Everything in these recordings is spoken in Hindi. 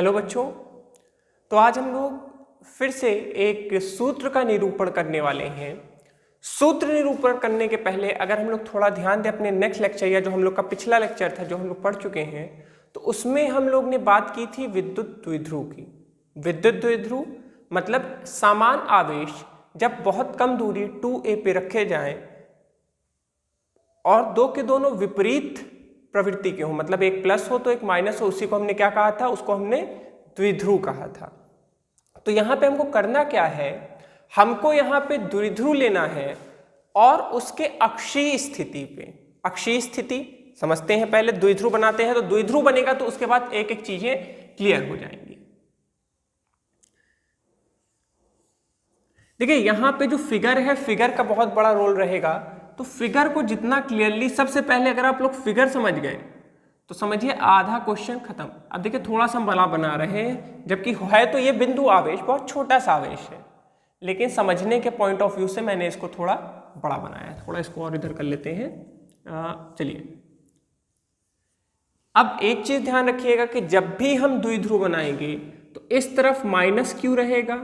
हेलो बच्चों, तो आज हम लोग फिर से एक सूत्र का निरूपण करने वाले हैं। सूत्र निरूपण करने के पहले अगर हम लोग थोड़ा ध्यान दें अपने नेक्स्ट लेक्चर या जो हम लोग का पिछला लेक्चर था जो हम लोग पढ़ चुके हैं, तो उसमें हम लोग ने बात की थी विद्युत द्विध्रुव की। विद्युत द्विध्रुव मतलब समान आवेश जब बहुत कम दूरी 2a पे रखे जाएं और दो के दोनों विपरीत प्रवृत्ति के हो, मतलब एक प्लस हो तो एक माइनस हो, उसी को हमने क्या कहा था? उसको हमने द्विध्रुव कहा था। तो यहाँ पे हमको करना क्या है? हमको यहाँ पे द्विध्रुव लेना है और उसके अक्षीय स्थिति पे। अक्षीय स्थिति समझते हैं, पहले द्विध्रुव बनाते हैं। तो द्विध्रुव बनेगा तो उसके बाद एक एक चीजें क्लियर हो जाएंगी। देखिए यहाँ पे जो फिगर है, फिगर का बहुत बड़ा रोल रहेगा। तो फिगर को जितना क्लियरली, सबसे पहले अगर आप लोग फिगर समझ गए तो समझिए आधा क्वेश्चन खत्म। अब देखिए थोड़ा सा बड़ा बना रहे हैं, जबकि है तो ये बिंदु आवेश बहुत छोटा सा आवेश है, लेकिन समझने के पॉइंट ऑफ व्यू से मैंने इसको थोड़ा बड़ा बनाया है। थोड़ा इसको और इधर कर लेते हैं। चलिए, अब एक चीज ध्यान रखिएगा कि जब भी हम द्विध्रुव बनाएंगे तो इस तरफ माइनस क्यू रहेगा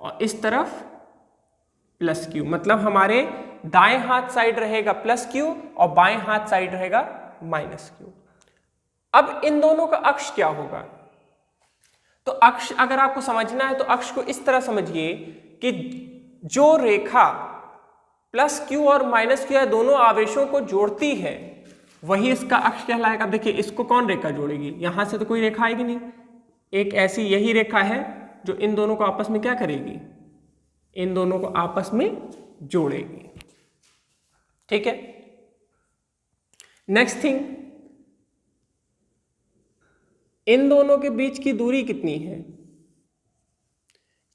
और इस तरफ प्लस क्यू, मतलब हमारे दाएं हाथ साइड रहेगा प्लस क्यू और बाएं हाथ साइड रहेगा माइनस क्यू। अब इन दोनों का अक्ष क्या होगा? तो अक्ष अगर आपको समझना है तो अक्ष को इस तरह समझिए कि जो रेखा प्लस क्यू और माइनस क्यू दोनों आवेशों को जोड़ती है वही इसका अक्ष कहलाएगा। देखिए इसको कौन रेखा जोड़ेगी? यहां से तो कोई रेखा आएगी नहीं। एक ऐसी यही रेखा है जो इन दोनों को आपस में क्या करेगी? इन दोनों को आपस में जोड़ेगी। ठीक है, नेक्स्ट थिंग, इन दोनों के बीच की दूरी कितनी है?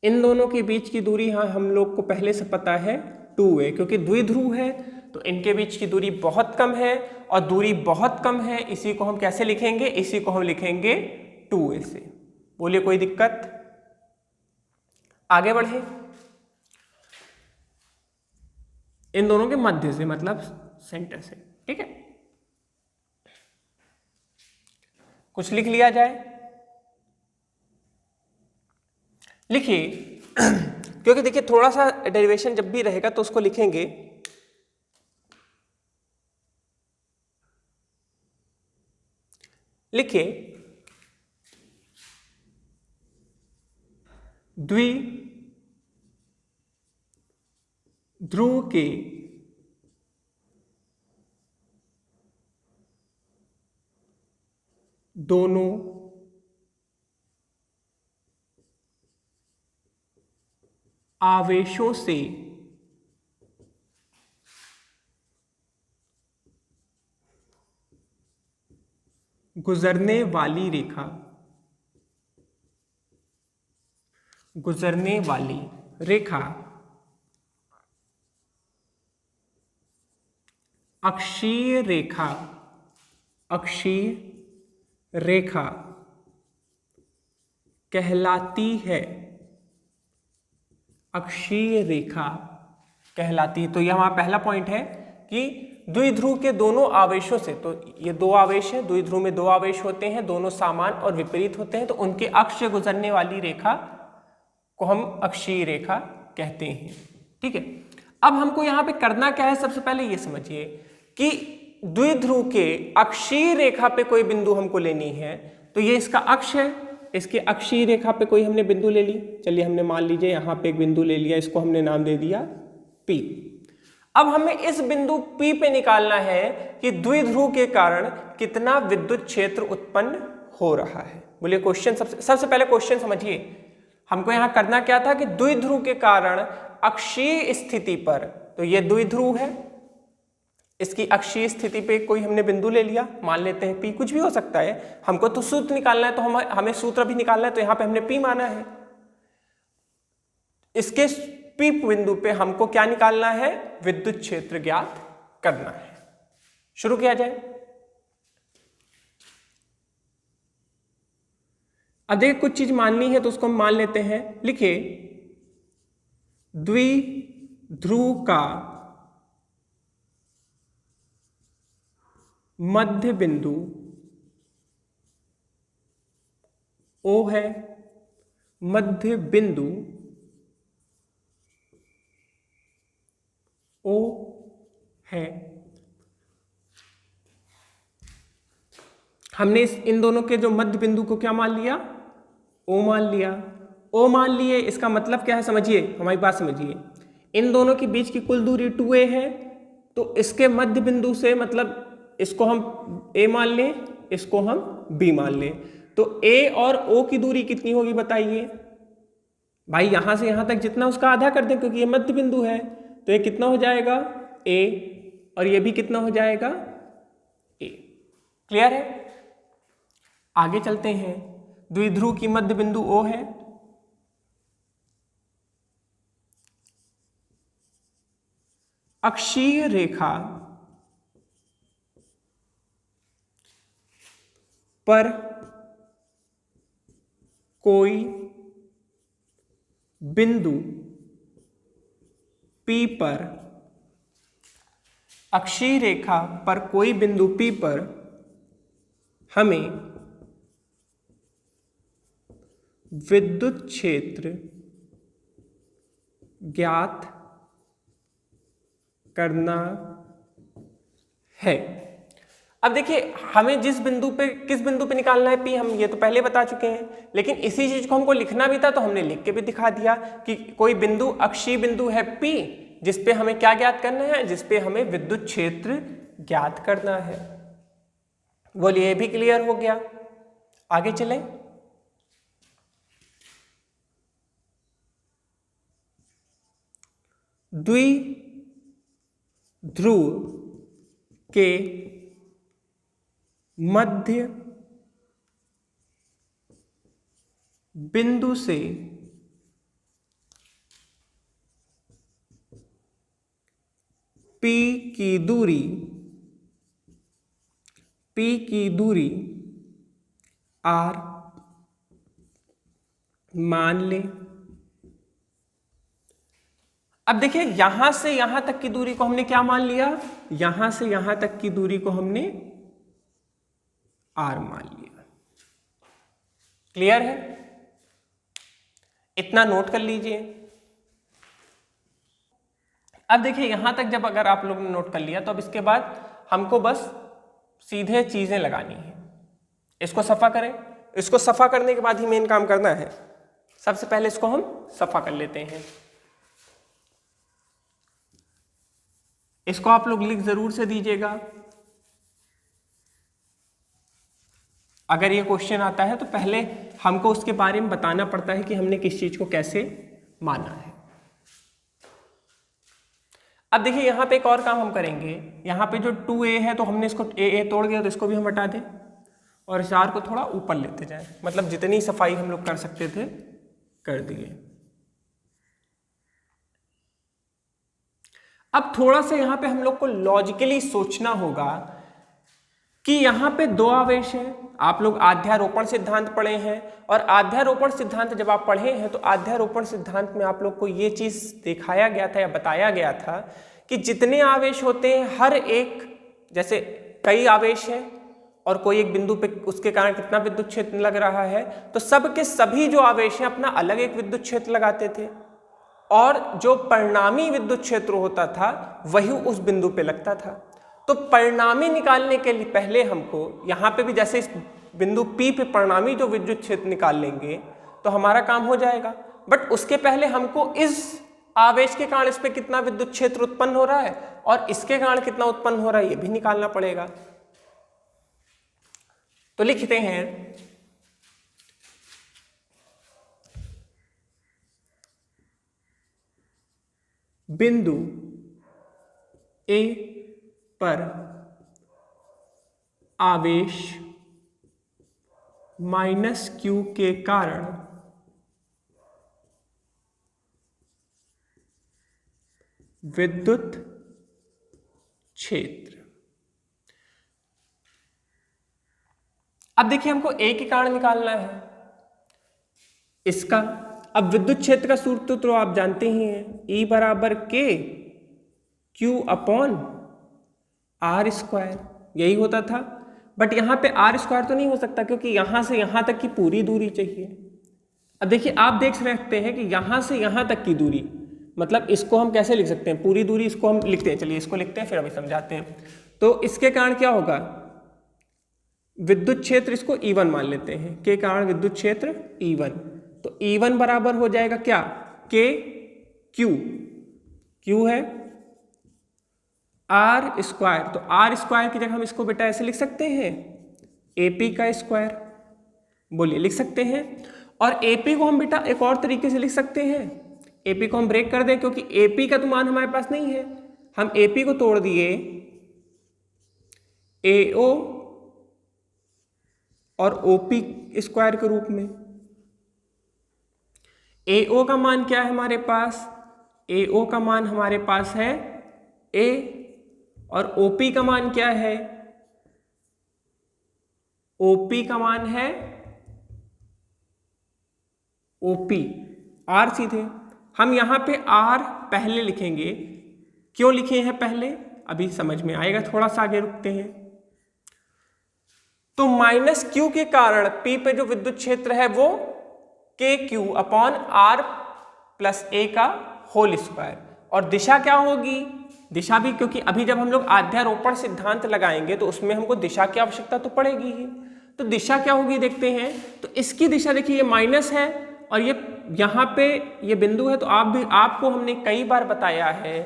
इन दोनों के बीच की दूरी हाँ हम लोग को पहले से पता है 2a, क्योंकि द्विध्रुव है तो इनके बीच की दूरी बहुत कम है और दूरी बहुत कम है, इसी को हम कैसे लिखेंगे? इसी को हम लिखेंगे 2a से। बोलिए कोई दिक्कत? आगे बढ़े। इन दोनों के मध्य से मतलब सेंटर से। ठीक है, कुछ लिख लिया जाए। लिखिए क्योंकि देखिए थोड़ा सा डेरिवेशन जब भी रहेगा तो उसको लिखेंगे। लिखिए द्विध्रुव के दोनों आवेशों से गुजरने वाली रेखा अक्षीय रेखा कहलाती है। अक्षीय रेखा कहलाती है। तो यह हमारा पहला पॉइंट है कि द्विध्रुव के दोनों आवेशों से, तो ये दो आवेश है, द्विध्रुव में दो आवेश होते हैं, दोनों समान और विपरीत होते हैं, तो उनके अक्ष से गुजरने वाली रेखा को हम अक्षीय रेखा कहते हैं। ठीक है, अब हमको यहाँ पे करना क्या है? सबसे पहले ये समझिए कि द्विध्रुव के अक्षीय रेखा पे कोई बिंदु हमको लेनी है। तो ये इसका अक्ष है, इसके अक्षीय रेखा पे कोई हमने बिंदु ले ली। चलिए हमने मान लीजिए यहाँ पे एक बिंदु ले लिया, इसको हमने नाम दे दिया P। अब हमें इस बिंदु P पे निकालना है कि द्विध्रुव के कारण कितना विद्युत क्षेत्र उत्पन्न हो रहा है। बोलिए क्वेश्चन, सबसे पहले क्वेश्चन समझिए। हमको यहाँ करना क्या था कि द्विध्रुव के कारण अक्षीय स्थिति पर, तो ये द्विध्रुव है, इसकी अक्षीय स्थिति पे कोई हमने बिंदु ले लिया, मान लेते हैं P, कुछ भी हो सकता है। हमको तो सूत्र निकालना है, तो हमें सूत्र भी निकालना है, तो यहाँ पे हमने P माना है। इसके P बिंदु पे हमको क्या निकालना है? विद्युत क्षेत्र ज्ञात करना है। शुरू किया जाए। अब देखिए कुछ चीज माननी है तो उसको हम मान लेते हैं। लिखिए द्विध्रुव का मध्य बिंदु O है, मध्य बिंदु O है। हमने इन दोनों के जो मध्य बिंदु को क्या मान लिया? O मान लिया। O मान लिए, इसका मतलब क्या है समझिए, हमारी बात समझिए। इन दोनों के बीच की कुल दूरी 2a है, तो इसके मध्य बिंदु से मतलब इसको हम a मान लें, इसको हम b मान लें, तो a और o की दूरी कितनी होगी बताइए भाई? यहां से यहां तक जितना उसका आधा कर दें, क्योंकि ये मध्य बिंदु है, तो ये कितना हो जाएगा? a, और ये भी कितना हो जाएगा? a। क्लियर है? आगे चलते हैं। द्विध्रुव की मध्य बिंदु O है, अक्षीय रेखा पर कोई बिंदु P पर, अक्षीय रेखा पर कोई बिंदु P पर हमें विद्युत क्षेत्र ज्ञात करना है। अब देखिए, हमें जिस बिंदु पे, किस बिंदु पे निकालना है P, हम ये तो पहले बता चुके हैं, लेकिन इसी चीज को हमको लिखना भी था, तो हमने लिख के भी दिखा दिया कि कोई बिंदु अक्षीय बिंदु है P, जिसपे हमें क्या ज्ञात करना है? जिसपे हमें विद्युत क्षेत्र ज्ञात करना है। बोलिए, ये भी क्लियर हो गया? आगे चलें। द्विध्रुव के मध्य बिंदु से P की दूरी R मान ले। अब देखिए, यहां से यहां तक की दूरी को हमने क्या मान लिया? यहां से यहां तक की दूरी को हमने R मान लिया। क्लियर है? इतना नोट कर लीजिए। अब देखिए, यहां तक जब अगर आप लोगों ने नोट कर लिया, तो अब इसके बाद हमको बस सीधे चीजें लगानी है। इसको सफा करें। इसको सफा करने के बाद ही मेन काम करना है। सबसे पहले इसको हम सफा कर लेते हैं। इसको आप लोग लिख जरूर से दीजिएगा। अगर ये क्वेश्चन आता है तो पहले हमको उसके बारे में बताना पड़ता है कि हमने किस चीज को कैसे माना है। अब देखिए, यहां पे एक और काम हम करेंगे। यहां पे जो 2a है, तो हमने इसको a तोड़ दिया, तो इसको भी हम हटा दें और इस R को थोड़ा ऊपर लेते जाएं। मतलब जितनी सफाई हम लोग कर सकते थे कर दिए। अब थोड़ा सा यहां पे हम लोग को लॉजिकली सोचना होगा कि यहां पे दो आवेश हैं। आप लोग आध्यारोपण सिद्धांत पढ़े हैं, और आध्यारोपण सिद्धांत जब आप पढ़े हैं तो आध्यारोपण सिद्धांत में आप लोग को ये चीज दिखाया गया था या बताया गया था कि जितने आवेश होते हैं, हर एक, जैसे कई आवेश हैं और कोई एक बिंदु पे उसके कारण कितना विद्युत क्षेत्र लग रहा है, तो सब के सभी जो आवेश हैं अपना अलग एक विद्युत क्षेत्र लगाते थे, और जो परिणामी विद्युत क्षेत्र होता था वही उस बिंदु पे लगता था। तो परिणामी निकालने के लिए पहले हमको यहाँ पे भी जैसे इस बिंदु P पे परिणामी जो विद्युत क्षेत्र निकाल लेंगे तो हमारा काम हो जाएगा। बट उसके पहले हमको इस आवेश के कारण इस पे कितना विद्युत क्षेत्र उत्पन्न हो रहा है और इसके कारण कितना उत्पन्न हो रहा है ये भी निकालना पड़ेगा। तो लिखते हैं बिंदु A पर आवेश -q के कारण विद्युत क्षेत्र। अब देखिए, हमको A के कारण निकालना है इसका। अब विद्युत क्षेत्र का सूत्र तो आप जानते ही हैं, E बराबर K Q upon R square, यही होता था। बट यहाँ पे आर स्क्वायर तो नहीं हो सकता क्योंकि यहाँ से यहाँ तक की पूरी दूरी चाहिए। अब देखिए आप देख सकते हैं कि यहाँ से यहाँ तक की दूरी, मतलब इसको हम कैसे लिख सकते हैं, पूरी दूरी इसको हम लिखते हैं, चलिए इसको लिखते हैं फिर अभी समझाते हैं। तो इसके कारण क्या होगा, विद्युत क्षेत्र इसको E1 मान लेते हैं, के कारण विद्युत क्षेत्र E1, तो E1 बराबर हो जाएगा क्या, के क्यू है आर स्क्वायर, तो आर स्क्वायर की जगह हम इसको बेटा ऐसे लिख सकते हैं एपी का स्क्वायर, बोलिए लिख सकते हैं। और एपी को हम बेटा एक और तरीके से लिख सकते हैं, एपी को हम ब्रेक कर दें क्योंकि एपी का तो मान हमारे पास नहीं है, हम एपी को तोड़ दिए एओ और ओपी स्क्वायर के रूप में। एओ का मान क्या है हमारे पास, एओ का मान हमारे पास है ए, और ओपी का मान क्या है, ओपी का मान है ओपी, आर सीधे। हम यहां पे आर पहले लिखेंगे, क्यों लिखे हैं पहले अभी समझ में आएगा, थोड़ा सा आगे रुकते हैं। तो माइनस क्यू के कारण पी पे जो विद्युत क्षेत्र है वो के क्यू अपॉन आर प्लस ए का होल स्क्वायर, और दिशा क्या होगी, दिशा भी, क्योंकि अभी जब हम लोग अध्यारोपण सिद्धांत लगाएंगे तो उसमें हमको दिशा की आवश्यकता तो पड़ेगी ही, तो दिशा क्या होगी देखते हैं। तो इसकी दिशा देखिए ये माइनस है और ये यहाँ पे ये बिंदु है, तो आपको हमने कई बार बताया है,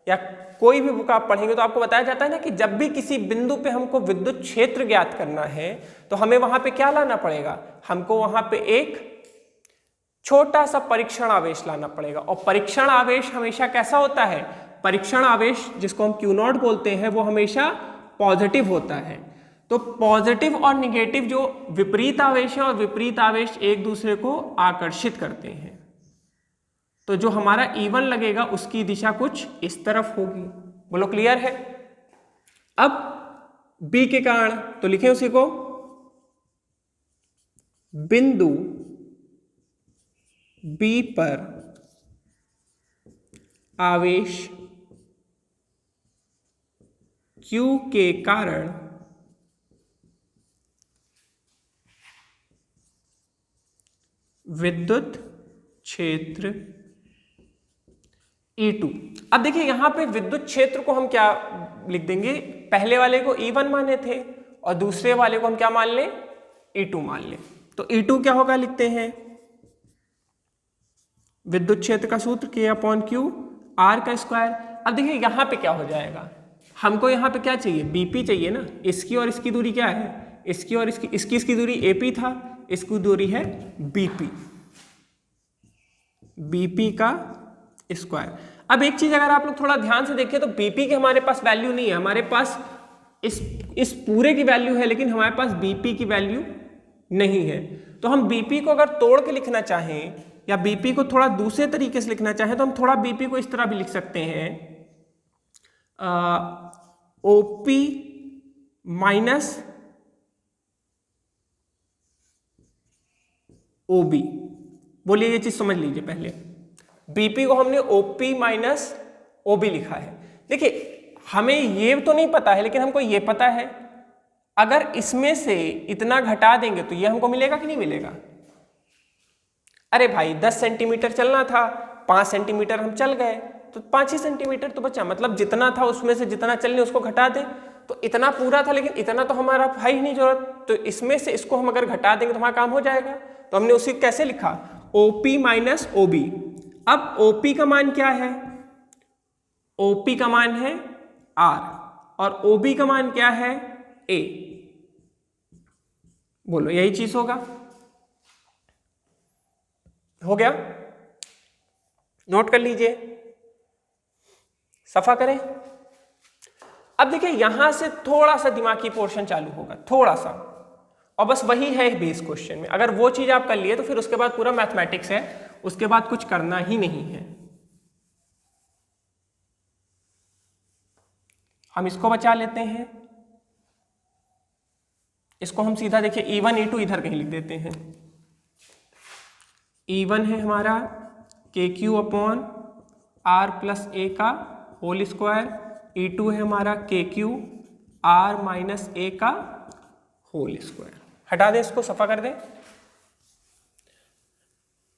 या कोई भी बुक आप पढ़ेंगे तो आपको बताया जाता है ना कि जब भी किसी बिंदु पे हमको विद्युत क्षेत्र ज्ञात करना है तो हमें वहां पे क्या लाना पड़ेगा, हमको वहां पे एक छोटा सा परीक्षण आवेश लाना पड़ेगा। और परीक्षण आवेश हमेशा कैसा होता है, परीक्षण आवेश जिसको हम क्यू नॉट बोलते हैं वो हमेशा पॉजिटिव होता है। तो पॉजिटिव और निगेटिव जो विपरीत आवेश है और विपरीत आवेश एक दूसरे को आकर्षित करते हैं, तो जो हमारा E1 लगेगा उसकी दिशा कुछ इस तरफ होगी। बोलो क्लियर है। अब B के कारण तो लिखें उसी को, बिंदु B पर आवेश Q के कारण विद्युत क्षेत्र E2। अब देखिए यहां पे विद्युत क्षेत्र को हम क्या लिख देंगे, पहले वाले को E1 माने थे और दूसरे वाले को हम क्या मान लें, E2 मान लें। तो E2 क्या होगा लिखते हैं, विद्युत क्षेत्र का सूत्र K अपॉन Q R का स्क्वायर। अब देखिए यहां पे क्या हो जाएगा, हमको यहां पे क्या चाहिए, BP चाहिए ना, इसकी और इसकी दूरी क्या है, इसकी और इसकी दूरी AP था, इसकी दूरी है BP का स्क्वायर। अब एक चीज अगर आप लोग थोड़ा ध्यान से देखें तो BP की हमारे पास वैल्यू नहीं है, हमारे पास इस पूरे की वैल्यू है लेकिन हमारे पास BP की वैल्यू नहीं है। तो हम BP को अगर तोड़ के लिखना चाहें या BP को थोड़ा दूसरे तरीके से लिखना चाहें तो हम थोड़ा BP को इस तरह भी लिख सकते हैं, OP माइनस OB। बोलिए ये चीज समझ लीजिए, पहले BP को हमने OP माइनस OB लिखा है। देखिए हमें ये तो नहीं पता है लेकिन हमको ये पता है अगर इसमें से इतना घटा देंगे तो ये हमको मिलेगा कि नहीं मिलेगा। अरे भाई 10 सेंटीमीटर चलना था, 5 सेंटीमीटर हम चल गए तो 5 ही सेंटीमीटर तो बचा, मतलब जितना था उसमें से जितना चलने उसको घटा दें तो इतना पूरा था, लेकिन इतना तो हमारा है ही नहीं जरूरत, तो इसमें से इसको हम अगर घटा देंगे तो हमारा काम हो जाएगा। तो हमने उसी कैसे लिखा, OP माइनस OB। अब OP का मान क्या है, OP का मान है R और OB का मान क्या है A। बोलो यही चीज होगा, हो गया, नोट कर लीजिए, सफा करें। अब देखिए यहां से थोड़ा सा दिमागी पोर्शन चालू होगा, थोड़ा सा, और बस वही है बेस क्वेश्चन में। अगर वो चीज आप कर लिए तो फिर उसके बाद पूरा मैथमेटिक्स है, उसके बाद कुछ करना ही नहीं है। हम इसको बचा लेते हैं, इसको हम सीधा देखिए E1 E2 इधर कहीं लिख देते हैं। E1 है हमारा KQ upon R plus A का होल स्क्वायर, E2 है हमारा KQ R माइनस A का होल स्क्वायर। हटा दें इसको, सफा कर दें।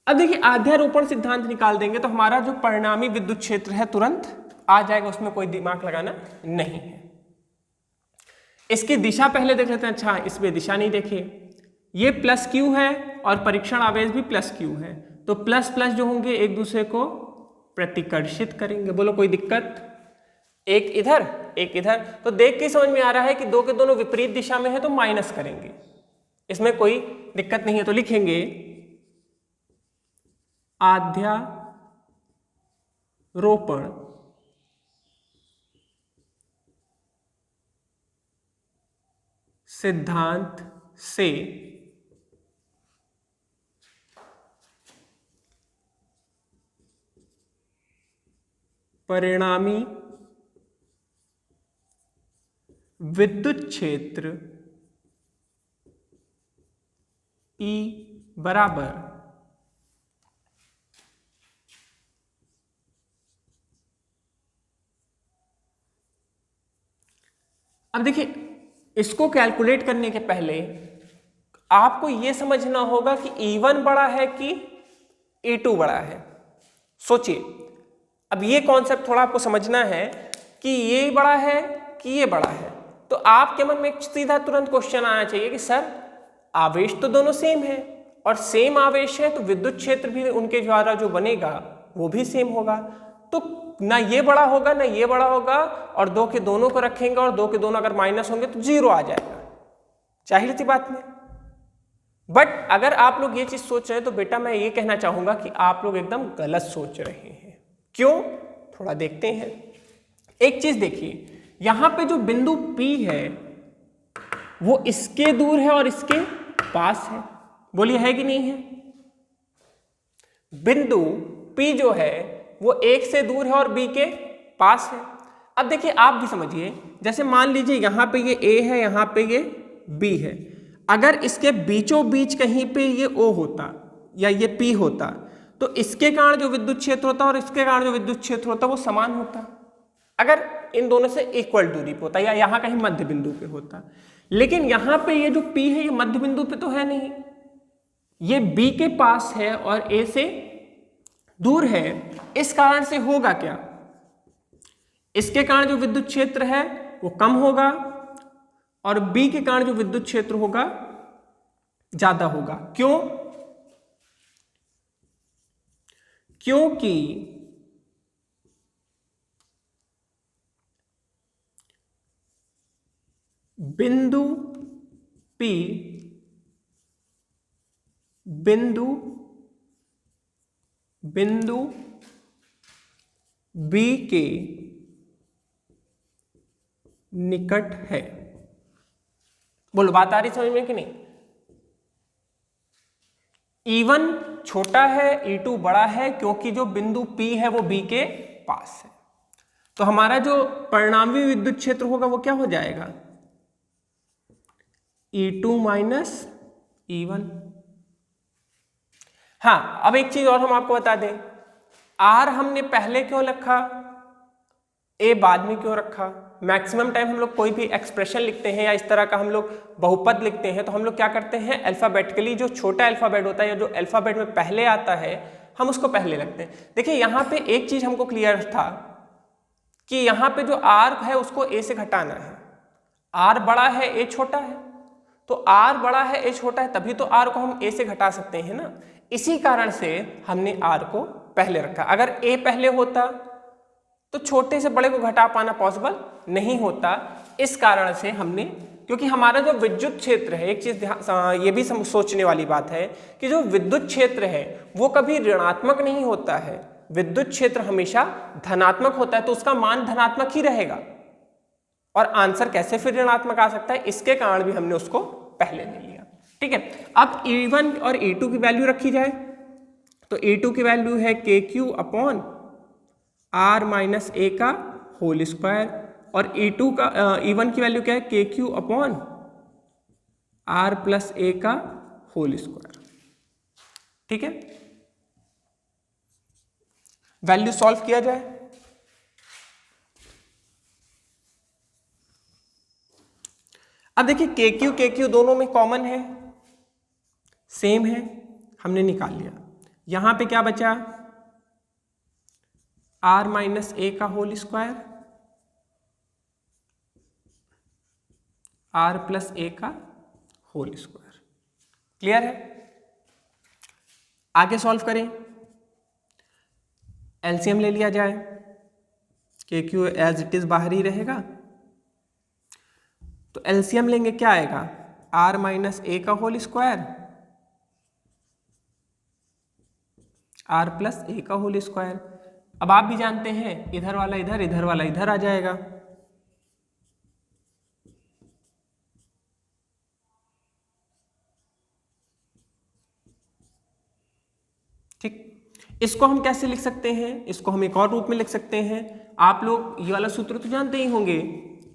अब देखिए आध्यारोपण सिद्धांत निकाल देंगे तो हमारा जो परिणामी विद्युत क्षेत्र है तुरंत आ जाएगा, उसमें कोई दिमाग लगाना नहीं है। इसकी दिशा पहले देख लेते हैं। अच्छा, इसमें दिशा नहीं देखी, ये प्लस क्यू है और परीक्षण आवेश भी प्लस क्यू है, तो प्लस प्लस जो होंगे एक दूसरे को प्रतिकर्षित करेंगे। बोलो कोई दिक्कत? एक इधर एक इधर, तो देख के समझ में आ रहा है कि दो के दोनों विपरीत दिशा में है तो माइनस करेंगे, इसमें कोई दिक्कत नहीं है। तो लिखेंगे आध्यारोपण सिद्धांत से परिणामी विद्युत क्षेत्र E बराबर अब देखिए इसको कैलकुलेट करने के पहले आपको यह समझना होगा कि E1 बड़ा है कि E2 बड़ा है। सोचिए, अब ये कॉन्सेप्ट थोड़ा आपको समझना है कि ये बड़ा है कि ये बड़ा है। तो आपके मन में एक सीधा तुरंत क्वेश्चन आना चाहिए कि सर आवेश तो दोनों सेम है, और सेम आवेश है तो विद्युत क्षेत्र भी उनके द्वारा जो बनेगा वो भी सेम होगा। तो ना ये बड़ा होगा ना ये बड़ा होगा, और दो के दोनों को रखेंगे और दो के दोनों अगर माइनस होंगे तो जीरो आ जाएगा, जाहिर सी बात में। बट अगर आप लोग ये चीज सोच रहे हैं तो बेटा मैं ये कहना चाहूंगा कि आप लोग एकदम गलत सोच रहे हैं। क्यों? थोड़ा देखते हैं। एक चीज देखिए, यहां पे जो बिंदु P है वो इसके दूर है और इसके पास है। बोलिए है कि नहीं है? बिंदु P जो है वो एक से दूर है और B के पास है। अब देखिए आप भी समझिए, जैसे मान लीजिए यहां पे ये A है, यहां पे ये B है। अगर इसके बीचों बीच कहीं पे ये O होता या ये P होता तो इसके कारण जो विद्युत क्षेत्र होता और इसके कारण जो विद्युत क्षेत्र होता वो समान होता, अगर इन दोनों से इक्वल दूरी पे होता या यहां कहीं मध्य बिंदु पे होता। लेकिन यहां पे ये जो P है ये मध्य बिंदु पे तो है नहीं, ये B के पास है और A से दूर है। इस कारण से होगा क्या? इसके कारण जो विद्युत क्षेत्र है वो कम होगा और B के कारण जो विद्युत क्षेत्र होगा ज्यादा होगा। क्यों? क्योंकि बिंदु P बिंदु B के निकट है। बोलो बात आ रही समझ में कि नहीं? E1 छोटा है, E2 बड़ा है, क्योंकि जो बिंदु P है वो B के पास है। तो हमारा जो परिणामी विद्युत क्षेत्र होगा वो क्या हो जाएगा? E2 minus E1। हाँ, अब एक चीज और हम आपको बता दें, R हमने पहले क्यों रखा, A बाद में क्यों रखा? मैक्सिमम टाइम हम लोग कोई भी एक्सप्रेशन लिखते हैं या इस तरह का हम लोग बहुपद लिखते हैं तो हम लोग क्या करते हैं, अल्फाबेटिकली जो छोटा अल्फाबेट होता है या जो अल्फाबेट में पहले आता है हम उसको पहले रखते हैं। देखिए यहाँ पे एक चीज हमको क्लियर था कि यहाँ पे जो R है उसको A से घटाना है। R बड़ा है A छोटा है, तो R बड़ा है A छोटा है, तभी तो R को हम A से घटा सकते हैं ना। इसी कारण से हमने R को पहले रखा। अगर A पहले होता तो छोटे से बड़े को घटा पाना पॉसिबल नहीं होता। इस कारण से हमने, क्योंकि हमारा जो विद्युत क्षेत्र है, एक चीज ये भी सोचने वाली बात है कि जो विद्युत क्षेत्र है वो कभी ऋणात्मक नहीं होता है, विद्युत क्षेत्र हमेशा धनात्मक होता है, तो उसका मान धनात्मक ही रहेगा। और आंसर कैसे फिर ऋणात्मक आ सकता है, इसके कारण भी हमने उसको पहले ले लिया। ठीक है, अब E1 और E2 की वैल्यू रखी जाए तो E2 की वैल्यू है KQ upon R minus A का होल स्क्वायर, और E1 की वैल्यू क्या है, KQ upon R plus A का होल स्क्वायर। ठीक है, वैल्यू सॉल्व किया जाए। अब देखिए के क्यू दोनों में कॉमन है, सेम है, हमने निकाल लिया। यहां पे क्या बचा, r माइनस ए का होल स्क्वायर, r प्लस ए का होल स्क्वायर। क्लियर है? आगे सॉल्व करें, एलसीएम ले लिया जाए, के क्यू एज इट इज बाहर ही रहेगा, तो एलसीएम लेंगे, क्या आएगा, r माइनस ए का होल स्क्वायर, r प्लस ए का होल स्क्वायर। अब आप भी जानते हैं इधर वाला इधर, इधर वाला इधर आ जाएगा, ठीक। इसको हम कैसे लिख सकते हैं, इसको हम एक और रूप में लिख सकते हैं। आप लोग ये वाला सूत्र तो जानते ही होंगे,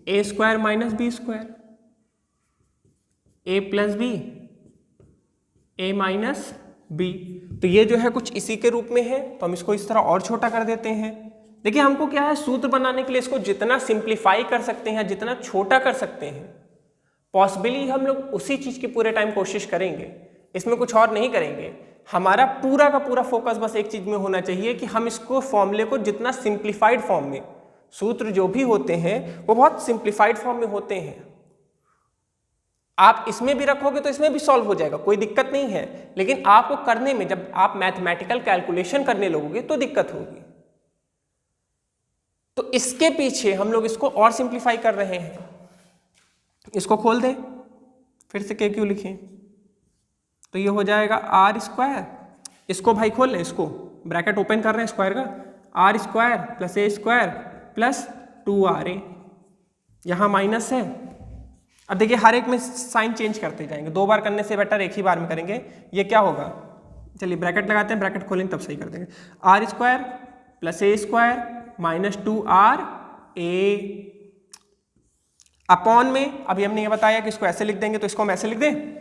ए स्क्वायर माइनस बी स्क्वायर, ए प्लस बी, ए माइनस बी। तो ये जो है कुछ इसी के रूप में है, तो हम इसको इस तरह और छोटा कर देते हैं। देखिए हमको क्या है, सूत्र बनाने के लिए इसको जितना सिंप्लीफाई कर सकते हैं, जितना छोटा कर सकते हैं, पॉसिबली हम लोग उसी चीज की पूरे टाइम कोशिश करेंगे, इसमें कुछ और नहीं करेंगे। हमारा पूरा का पूरा फोकस बस एक चीज में होना चाहिए कि हम इसको फॉर्मूले को जितना सिंप्लीफाइड फॉर्म में, सूत्र जो भी होते हैं वो बहुत सिंप्लीफाइड फॉर्म में होते हैं। आप इसमें भी रखोगे तो इसमें भी सॉल्व हो जाएगा, कोई दिक्कत नहीं है, लेकिन आपको करने में, जब आप मैथमेटिकल कैलकुलेशन करने लगोगे तो दिक्कत होगी। तो इसके पीछे हम लोग इसको और सिंप्लीफाई कर रहे हैं। इसको खोल दें, फिर से के क्यू लिखें, तो ये हो जाएगा आर स्क्वायर, इसको भाई खोल लें, इसको ब्रैकेट ओपन कर रहे हैं स्क्वायर का, r square plus a square plus 2r, यहाँ माइनस है। अब देखिए हर एक में साइन चेंज करते जाएंगे, 2 बार करने से बेटर एक ही बार में करेंगे। ये क्या होगा, चलिए ब्रैकेट लगाते हैं, ब्रैकेट खोलेंगे तब सही कर देंगे। R square plus a square minus 2r a upon में, अभी हमने ये बताया कि इसको ऐसे लिख देंगे, तो इसको हम ऐसे लिख दें,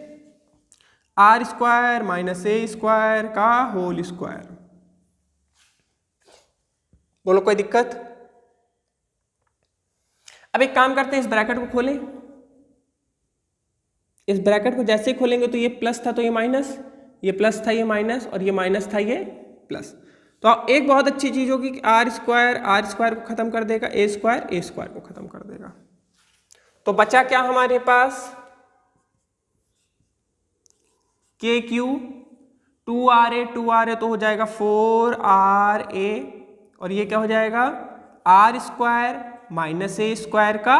r square minus a square का होल स्क्वायर। बोलो कोई दिक्कत? अब एक काम करते हैं, इस ब्रैकेट को खोलें, इस ब्रैकेट को जैसे ही खोलेंगे तो ये प्लस था तो ये माइनस, ये प्लस था ये माइनस, और ये माइनस था ये प्लस। तो एक बहुत अच्छी चीज होगी कि आर स्क्वायर को खत्म कर देगा, ए स्क्वायर को खत्म कर देगा। तो बचा क्या हमारे पास, के क्यू 2r a तो हो जाएगा 4ra, और ये क्या हो जाएगा, r square minus a square का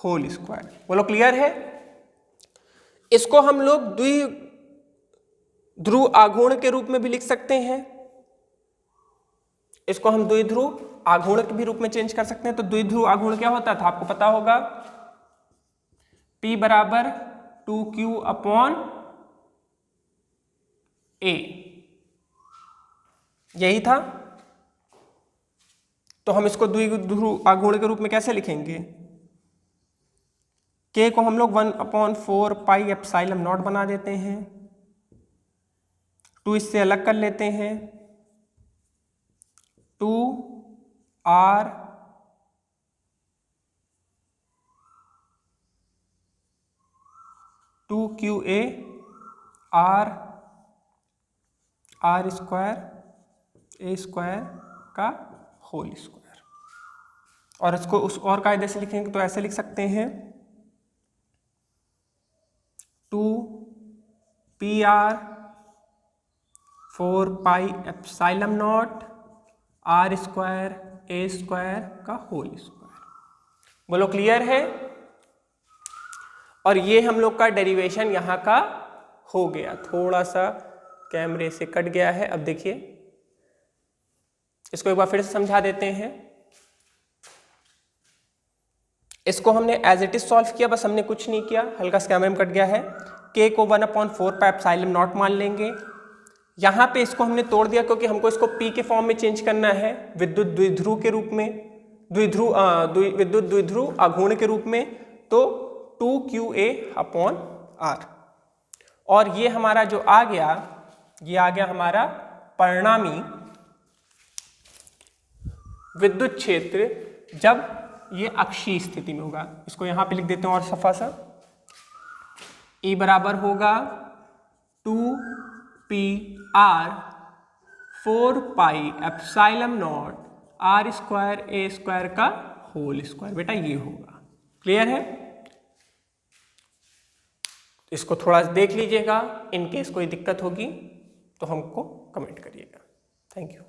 होल स्क्वायर। बोलो क्लियर है? इसको हम लोग द्विध्रुव आघूर्ण के रूप में भी लिख सकते हैं, इसको हम द्विध्रुव आघूर्ण के भी रूप में चेंज कर सकते हैं। तो द्विध्रुव आघूर्ण क्या होता था, आपको पता होगा, P बराबर 2q अपॉन a, यही था। तो हम इसको द्विध्रुव आघूर्ण के रूप में कैसे लिखेंगे, k को हम लोग 1/4 पाई एप्सिलॉन नॉट बना देते हैं, 2 इससे अलग कर लेते हैं, 2r r स्क्वायर ए स्क्वायर का होल स्क्वायर। और इसको उस और कायदे से लिखेंगे तो ऐसे लिख सकते हैं, 2pr 4 pi epsilon not r square A square का होल स्क्वायर। बोलो क्लियर है? और ये हम लोग का डेरिवेशन यहाँ का हो गया, थोड़ा सा कैमरे से कट गया है। अब देखिए इसको एक बार फिर से समझा देते हैं। इसको हमने एज इट इज सॉल्व किया, बस हमने कुछ नहीं किया, हल्का सा कैमरे में कट गया है। k को 1/4 पाई एप्सिलॉन नॉट मान लेंगे। यहाँ पे इसको हमने तोड़ दिया क्योंकि हमको इसको p के फॉर्म में चेंज करना है, विद्युत द्विध्रुव के रूप में, विद्युत द्विध्रुव आघूर्ण के रूप में। तो 2qa अपॉन r, और ये हमारा जो आ गया, ये आ गया हमारा परिणामी विद्युत क्षेत्र जब ये अक्षीय स्थिति में होगा। इसको यहाँ पे लिख देते हैं और सफा सा, E बराबर होगा 2pr 4πε0 r square a square का होल स्क्वायर। बेटा ये होगा, क्लियर है। इसको थोड़ा देख लीजिएगा, इन केस कोई दिक्कत होगी तो हमको कमेंट करिएगा। Thank you.